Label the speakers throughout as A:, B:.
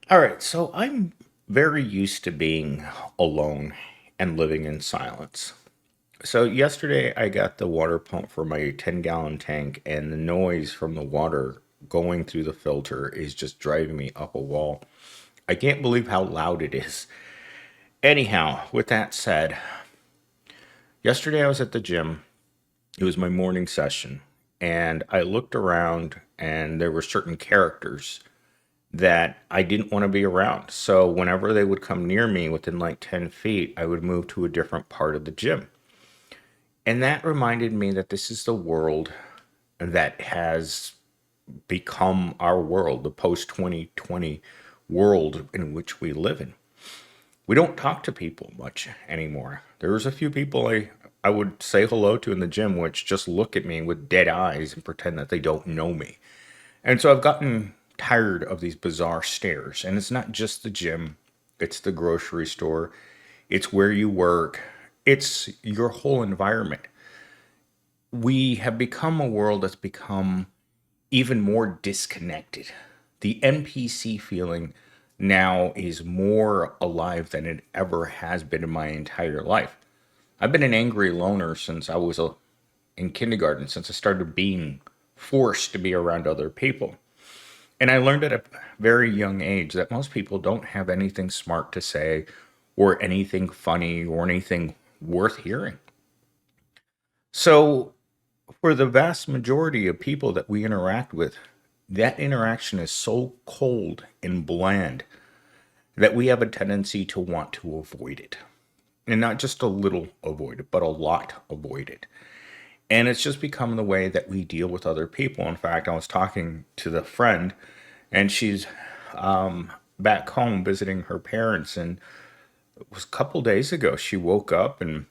A: All right, so I'm very used to being alone and living in silence. So yesterday I got the water pump for my 10-gallon tank, and the noise from the water going through the filter is just driving me up a wall. I can't believe how loud it is. Anyhow, with that said, yesterday I was at the gym. It was my morning session, and I looked around and there were certain characters that I didn't want to be around. So whenever they would come near me within like 10 feet, I would move to a different part of the gym. And that reminded me that this is the world that has become our world, the post 2020 world in which we live in. We don't talk to people much anymore. There's a few people I would say hello to in the gym, which just look at me with dead eyes and pretend that they don't know me. And so I've gotten tired of these bizarre stares. And it's not just the gym, it's the grocery store, it's where you work, it's your whole environment. We have become a world that's become even more disconnected. The NPC feeling now is more alive than it ever has been in my entire life. I've been an angry loner since in kindergarten, since I started being forced to be around other people. And I learned at a very young age that most people don't have anything smart to say or anything funny or anything worth hearing. So, for the vast majority of people that we interact with, that interaction is so cold and bland that we have a tendency to want to avoid it. And not just a little avoid it, but a lot avoid it. And it's just become the way that we deal with other people. In fact, I was talking to the friend, and she's back home visiting her parents. And it was a couple days ago, she woke up and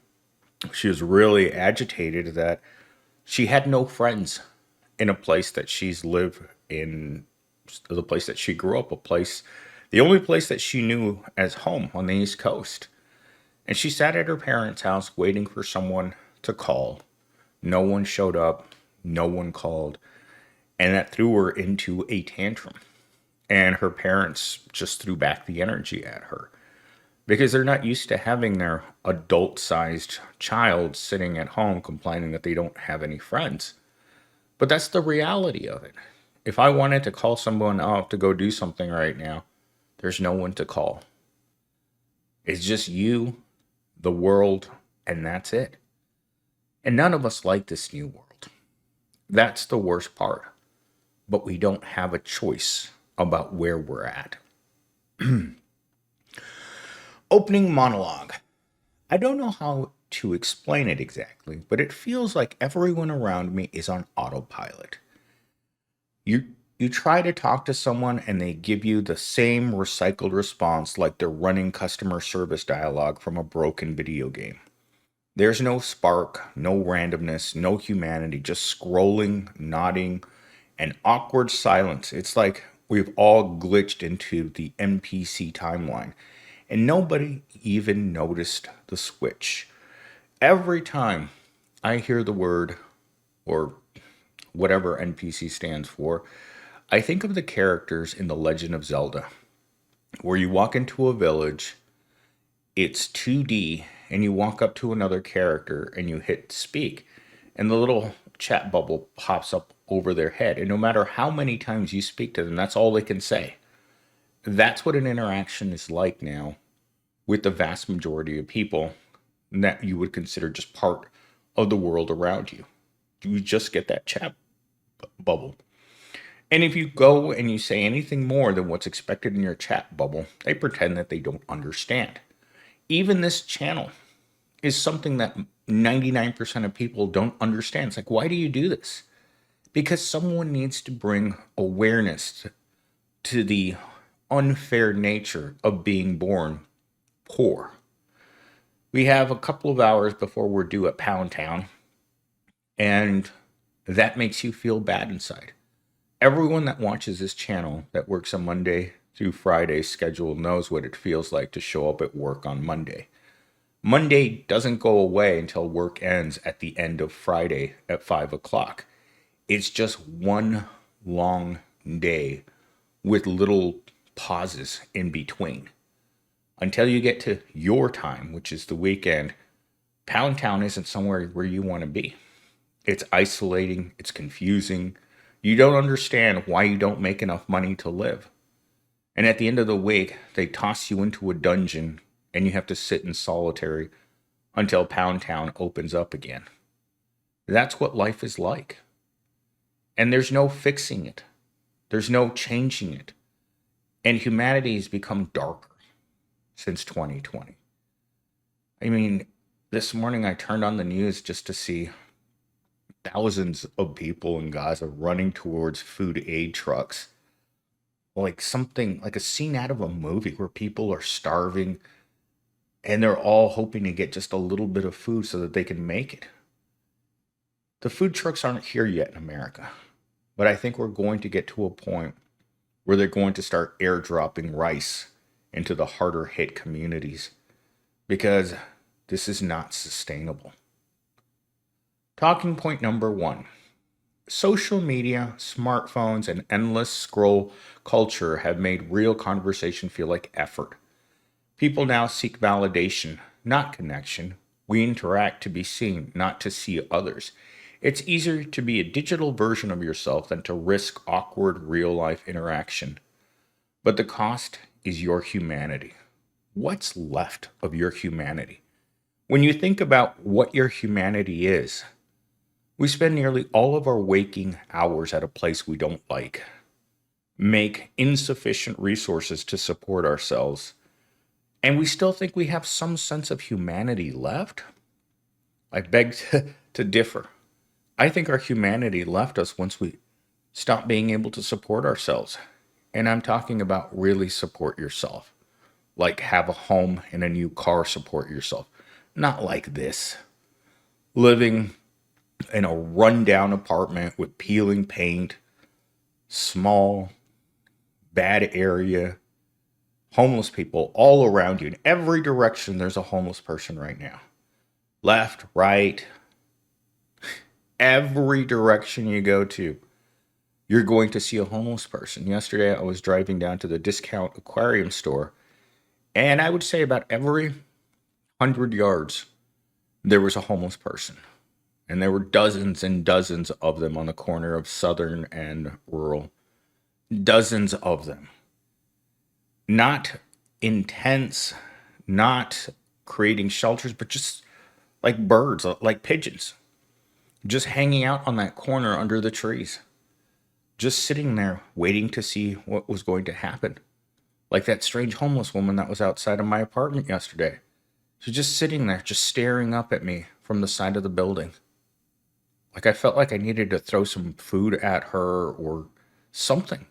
A: she was really agitated that she had no friends in a place that she's lived in, the place that she grew up, the only place that she knew as home on the East Coast. And she sat at her parents' house waiting for someone to call. No one showed up, no one called, and that threw her into a tantrum. And her parents just threw back the energy at her because they're not used to having their adult sized child sitting at home complaining that they don't have any friends. But that's the reality of it. If I wanted to call someone up to go do something right now, there's no one to call. It's just you, the world, and that's it. And none of us like this new world. That's the worst part. But we don't have a choice about where we're at. Opening monologue. I don't know how to explain it exactly, but it feels like everyone around me is on autopilot. You try to talk to someone and they give you the same recycled response like they're running customer service dialogue from a broken video game. There's no spark, no randomness, no humanity, just scrolling, nodding, and awkward silence. It's like we've all glitched into the NPC timeline, and nobody even noticed the switch. Every time I hear the word, or whatever NPC stands for, I think of the characters in The Legend of Zelda, where you walk into a village, it's 2D, and you walk up to another character and you hit speak, and the little chat bubble pops up over their head. And no matter how many times you speak to them, that's all they can say. That's what an interaction is like now with the vast majority of people that you would consider just part of the world around you. You just get that chat bubble. And if you go and you say anything more than what's expected in your chat bubble, they pretend that they don't understand. Even this channel is something that 99% of people don't understand. It's like, why do you do this? Because someone needs to bring awareness to the unfair nature of being born poor. We have a couple of hours before we're due at Pound Town, and that makes you feel bad inside. Everyone that watches this channel that works a Monday through Friday schedule knows what it feels like to show up at work on Monday. Monday doesn't go away until work ends at the end of Friday at 5 o'clock. It's just one long day with little pauses in between. Until you get to your time, which is the weekend, Pound Town isn't somewhere where you want to be. It's isolating, it's confusing. You don't understand why you don't make enough money to live. And at the end of the week, they toss you into a dungeon and you have to sit in solitary until Pound Town opens up again. That's what life is like. And there's no fixing it, there's no changing it. And humanity has become darker since 2020. I mean, this morning I turned on the news just to see thousands of people in Gaza running towards food aid trucks. Like something like a scene out of a movie where people are starving and they're all hoping to get just a little bit of food so that they can make it. The food trucks aren't here yet in America, but I think we're going to get to a point where they're going to start airdropping rice into the harder hit communities because this is not sustainable. Talking point number 1. Social media, smartphones, and endless scroll culture have made real conversation feel like effort. People now seek validation, not connection. We interact to be seen, not to see others. It's easier to be a digital version of yourself than to risk awkward real-life interaction. But the cost is your humanity. What's left of your humanity? When you think about what your humanity is, we spend nearly all of our waking hours at a place we don't like, make insufficient resources to support ourselves, and we still think we have some sense of humanity left? I beg to differ. I think our humanity left us once we stopped being able to support ourselves. And I'm talking about really support yourself. Like have a home and a new car, support yourself. Not like this. Living in a rundown apartment with peeling paint, small, bad area, homeless people all around you. In every direction, there's a homeless person right now. Left, right, every direction you go to, you're going to see a homeless person. Yesterday, I was driving down to the discount aquarium store, and I would say about every 100 yards, there was a homeless person. And there were dozens and dozens of them on the corner of Southern and Rural. Dozens of them. Not intense, not creating shelters, but just like birds, like pigeons. Just hanging out on that corner under the trees. Just sitting there waiting to see what was going to happen. Like that strange homeless woman that was outside of my apartment yesterday. She's just sitting there, just staring up at me from the side of the building. Like I felt like I needed to throw some food at her or something.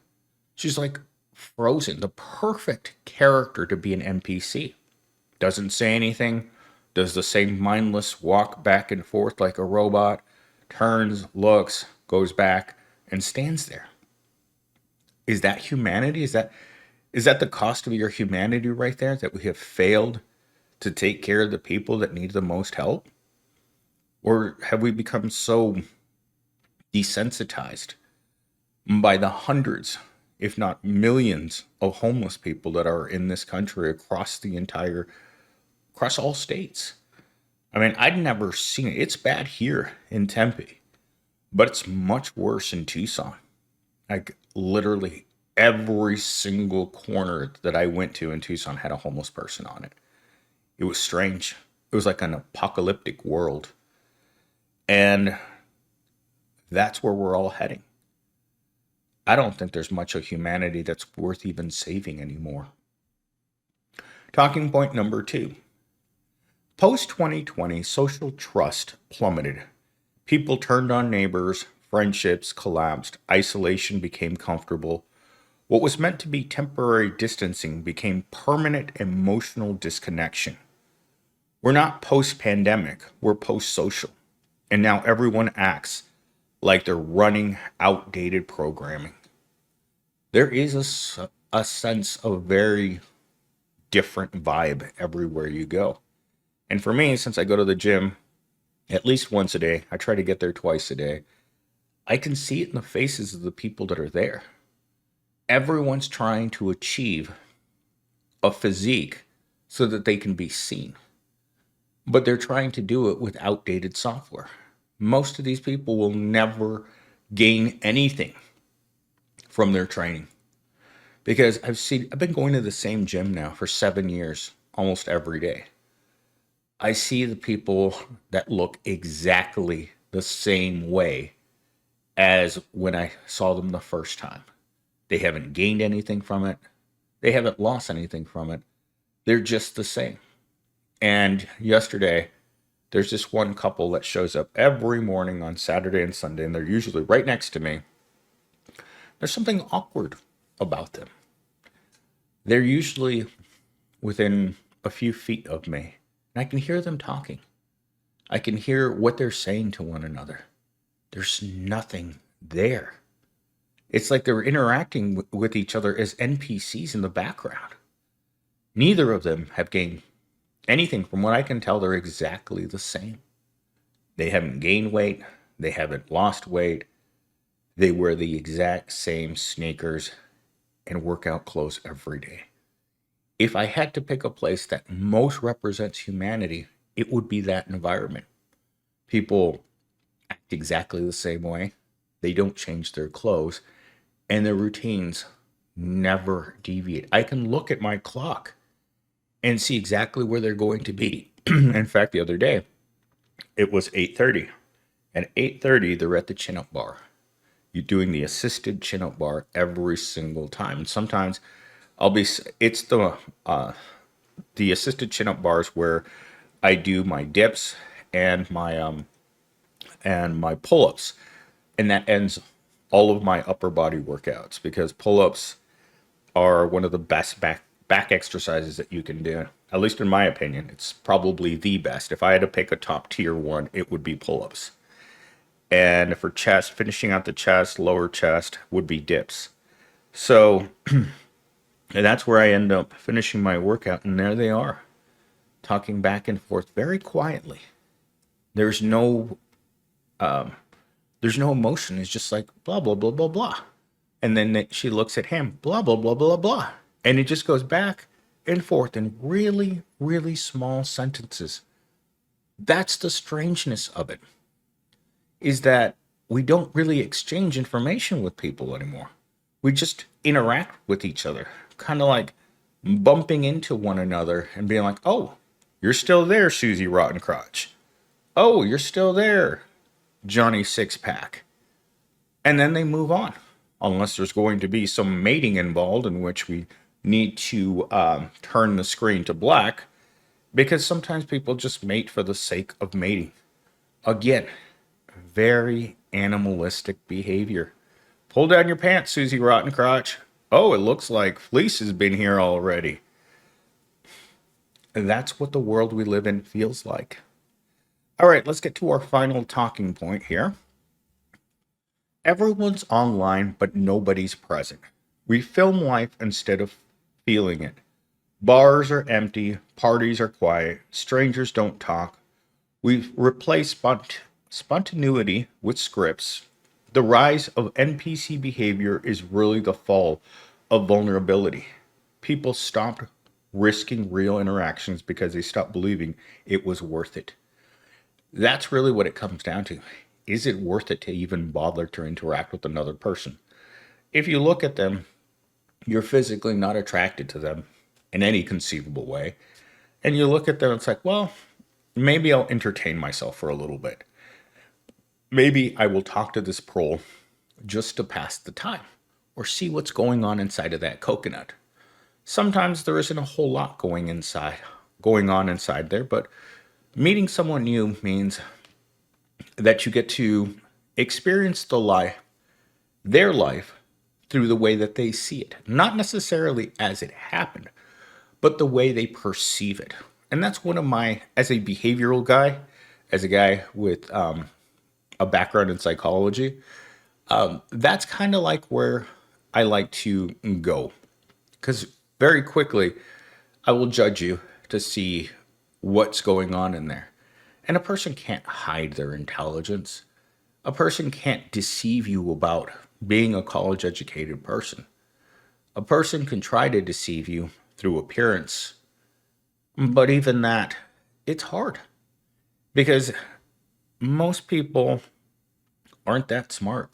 A: She's like frozen, the perfect character to be an NPC. Doesn't say anything, does the same mindless walk back and forth like a robot, turns, looks, goes back, and stands there. Is that humanity? Is that the cost of your humanity right there? That we have failed to take care of the people that need the most help? Or have we become so desensitized by the hundreds, if not millions, of homeless people that are in this country across all states? I mean, I'd never seen it. It's bad here in Tempe, but it's much worse in Tucson. Like literally every single corner that I went to in Tucson had a homeless person on it. It was strange. It was like an apocalyptic world. And that's where we're all heading. I don't think there's much of humanity that's worth even saving anymore. Talking point number 2. Post-2020, social trust plummeted. People turned on neighbors, friendships collapsed, isolation became comfortable. What was meant to be temporary distancing became permanent emotional disconnection. We're not post-pandemic, we're post-social. And now everyone acts like they're running outdated programming. There is a sense of very different vibe everywhere you go. And for me, since I go to the gym at least once a day, I try to get there twice a day, I can see it in the faces of the people that are there. Everyone's trying to achieve a physique so that they can be seen, but they're trying to do it with outdated software. Most of these people will never gain anything from their training because I've been going to the same gym now for 7 years, almost every day. I see the people that look exactly the same way as when I saw them the first time. They haven't gained anything from it. They haven't lost anything from it. They're just the same. And yesterday, there's this one couple that shows up every morning on Saturday and Sunday, and they're usually right next to me. There's something awkward about them. They're usually within a few feet of me, and I can hear them talking. I can hear what they're saying to one another. There's nothing there. It's like they're interacting with each other as NPCs in the background. Neither of them have gained anything. From what I can tell, they're exactly the same. They haven't gained weight. They haven't lost weight. They wear the exact same sneakers and workout clothes every day. If I had to pick a place that most represents humanity, it would be that environment. People act exactly the same way. They don't change their clothes, and their routines never deviate. I can look at my clock and see exactly where they're going to be. In fact, the other day, it was 8:30. At 8:30, they're at the chin-up bar. You're doing the assisted chin-up bar every single time. And sometimes it's the assisted chin-up bars where I do my dips and my pull-ups, and that ends all of my upper body workouts because pull-ups are one of the best back exercises that you can do. At least in my opinion, it's probably the best. If I had to pick a top tier one, it would be pull-ups. And for chest, finishing out the chest, lower chest would be dips. So, and that's where I end up finishing my workout, and there they are, talking back and forth very quietly. There's no there's no emotion. It's just like blah blah blah blah blah. And then she looks at him, blah blah blah blah blah. And it just goes back and forth in really, really small sentences. That's the strangeness of it. Is that we don't really exchange information with people anymore. We just interact with each other, kind of like bumping into one another and being like, oh, you're still there, Susie Rotten Crotch. Oh, you're still there, Johnny Six Pack. And then they move on, unless there's going to be some mating involved in which we need to turn the screen to black, because sometimes people just mate for the sake of mating. Again, very animalistic behavior. Pull down your pants, Susie Rotten Crotch. Oh, it looks like Fleece has been here already. And that's what the world we live in feels like. All right, let's get to our final talking point here. Everyone's online, but nobody's present. We film life instead of feeling it. Bars are empty, parties are quiet, strangers don't talk. We've replaced spontaneity with scripts. The rise of NPC behavior is really the fall of vulnerability. People stopped risking real interactions because they stopped believing it was worth it. That's really what it comes down to. Is it worth it to even bother to interact with another person? If you look at them, you're physically not attracted to them in any conceivable way. And you look at them, it's like, well, maybe I'll entertain myself for a little bit. Maybe I will talk to this pro just to pass the time or see what's going on inside of that coconut. Sometimes there isn't a whole lot going on inside there, but meeting someone new means that you get to experience their life through the way that they see it, not necessarily as it happened, but the way they perceive it. And that's one of my, as a behavioral guy, as a guy with a background in psychology, that's kind of like where I like to go. Because very quickly, I will judge you to see what's going on in there. And a person can't hide their intelligence. A person can't deceive you about being a college educated person. A person can try to deceive you through appearance, but even that, it's hard because most people aren't that smart.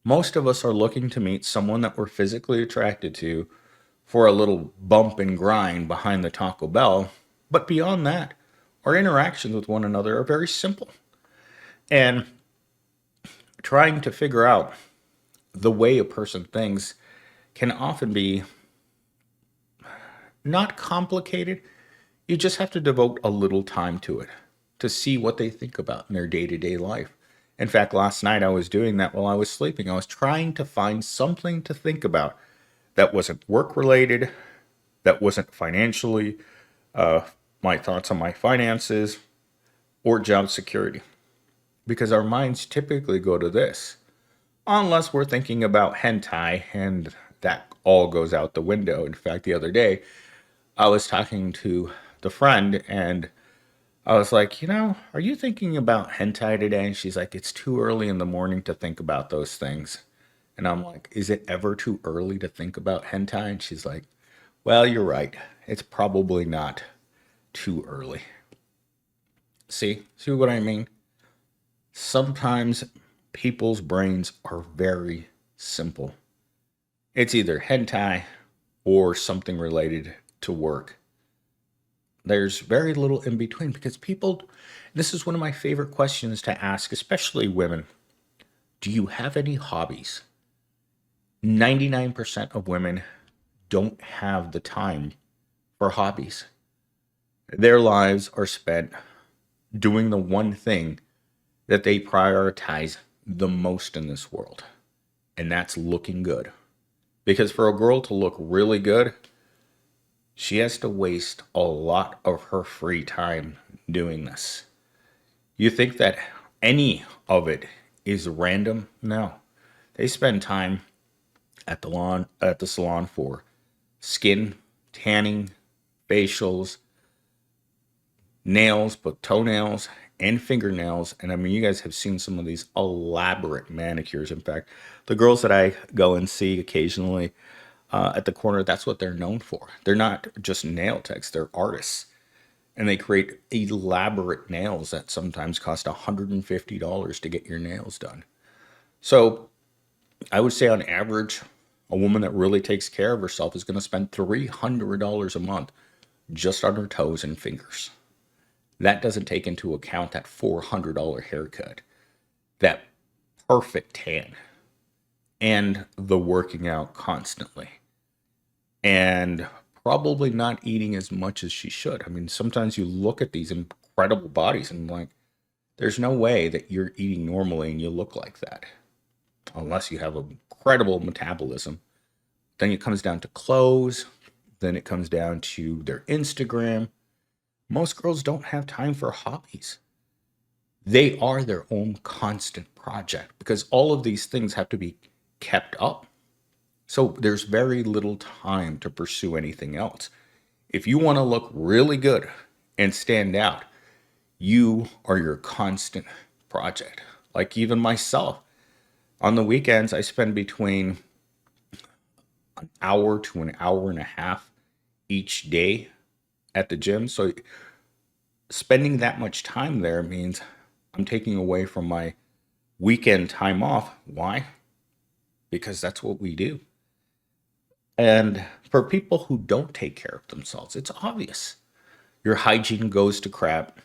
A: Most of us are looking to meet someone that we're physically attracted to for a little bump and grind behind the Taco Bell. But beyond that, our interactions with one another are very simple. And trying to figure out the way a person thinks can often be not complicated. You just have to devote a little time to it to see what they think about in their day to day life. In fact, last night I was doing that while I was sleeping. I was trying to find something to think about that wasn't work related, that wasn't financially, uh, my thoughts on my finances, or job security. Because our minds typically go to this, unless we're thinking about hentai, and that all goes out the window. In fact, the other day, I was talking to the friend and I was like, are you thinking about hentai today? And she's like, it's too early in the morning to think about those things. And I'm like, is it ever too early to think about hentai? And she's like, well, you're right. It's probably not too early. See what I mean? Sometimes people's brains are very simple. It's either hentai or something related to work. There's very little in between because people, this is one of my favorite questions to ask, especially women. Do you have any hobbies? 99% of women don't have the time for hobbies. Their lives are spent doing the one thing that they prioritize the most in this world, and that's looking good. Because for a girl to look really good, she has to waste a lot of her free time doing this. You think that any of it is random? No. They spend time at the salon for skin, tanning, facials, nails, but toenails and fingernails. And I mean, you guys have seen some of these elaborate manicures. In fact, the girls that I go and see occasionally at the corner, that's what they're known for. They're not just nail techs, they're artists. And they create elaborate nails that sometimes cost $150 to get your nails done. So I would say on average, a woman that really takes care of herself is going to spend $300 a month just on her toes and fingers. That doesn't take into account that $400 haircut, that perfect tan, and the working out constantly, and probably not eating as much as she should. I mean, sometimes you look at these incredible bodies and like, there's no way that you're eating normally and you look like that unless you have an incredible metabolism. Then it comes down to clothes. Then it comes down to their Instagram. Most girls don't have time for hobbies. They are their own constant project because all of these things have to be kept up. So there's very little time to pursue anything else. If you want to look really good and stand out, you are your constant project. Like even myself, on the weekends, I spend between an hour to an hour and a half each day at the gym. So spending that much time there means I'm taking away from my weekend time off. Why? Because that's what we do. And for people who don't take care of themselves, it's obvious. Your hygiene goes to crap.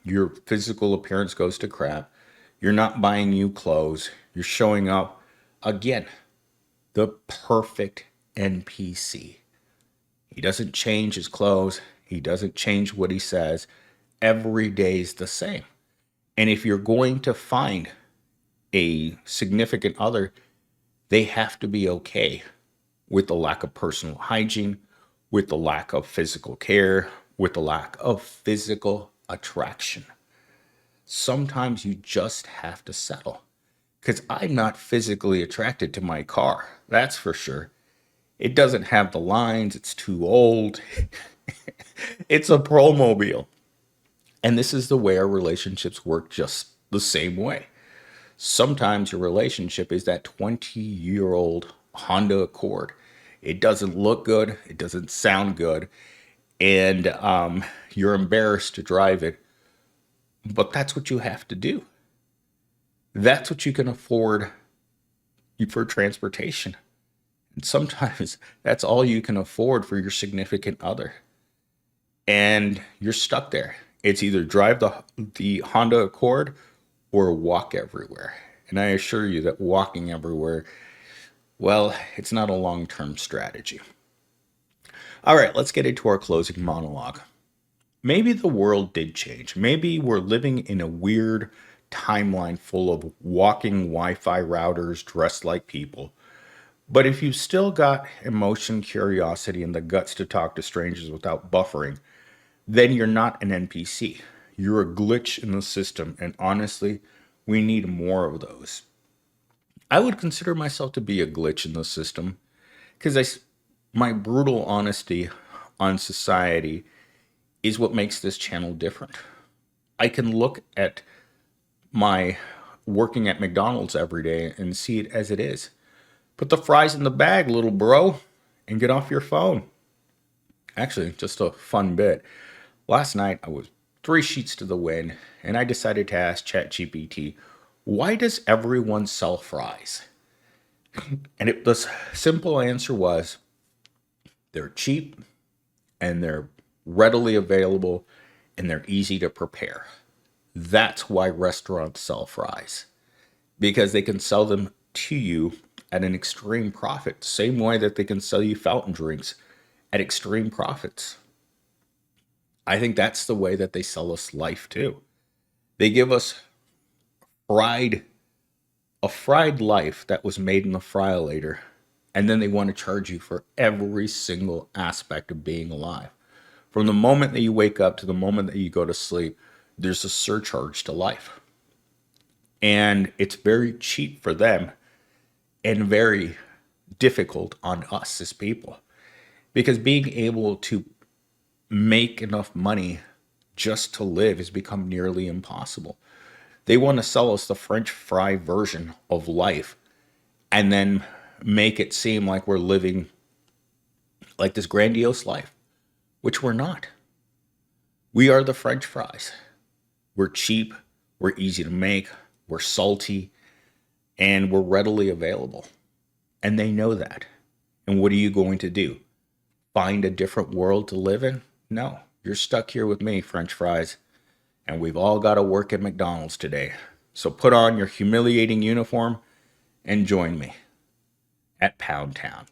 A: Your physical appearance goes to crap. You're not buying new clothes. You're showing up again, the perfect NPC. He doesn't change his clothes. He doesn't change what he says. Every day's the same. And if you're going to find a significant other, they have to be okay with the lack of personal hygiene, with the lack of physical care, with the lack of physical attraction. Sometimes you just have to settle. Because I'm not physically attracted to my car, that's for sure. It doesn't have the lines, it's too old. It's a Promobile. And this is the way our relationships work, just the same way. Sometimes your relationship is that 20-year-old Honda Accord. It doesn't look good. It doesn't sound good. And you're embarrassed to drive it. But that's what you have to do. That's what you can afford for transportation. And sometimes that's all you can afford for your significant other. And you're stuck there. It's either drive the Honda Accord or walk everywhere. And I assure you that walking everywhere, well, it's not a long-term strategy. All right, let's get into our closing monologue. Maybe the world did change. Maybe we're living in a weird timeline full of walking Wi-Fi routers dressed like people. But if you still got emotion, curiosity, and the guts to talk to strangers without buffering, then you're not an NPC. You're a glitch in the system, and honestly, we need more of those. I would consider myself to be a glitch in the system because my brutal honesty on society is what makes this channel different. I can look at my working at McDonald's every day and see it as it is. Put the fries in the bag, little bro, and get off your phone. Actually, just a fun bit. Last night, I was 3 sheets to the wind, and I decided to ask ChatGPT, why does everyone sell fries? And the simple answer was, they're cheap, and they're readily available, and they're easy to prepare. That's why restaurants sell fries, because they can sell them to you at an extreme profit, same way that they can sell you fountain drinks at extreme profits. I think that's the way that they sell us life too. They give us fried a fried life that was made in the fryolator, and then they want to charge you for every single aspect of being alive. From the moment that you wake up to the moment that you go to sleep, there's a surcharge to life. And it's very cheap for them and very difficult on us as people. Because being able to make enough money just to live has become nearly impossible. They want to sell us the French fry version of life and then make it seem like we're living like this grandiose life, which we're not. We are the French fries. We're cheap, we're easy to make, we're salty, and we're readily available. And they know that. And what are you going to do? Find a different world to live in? No, you're stuck here with me, French fries. And we've all got to work at McDonald's today. So put on your humiliating uniform and join me at Pound Town.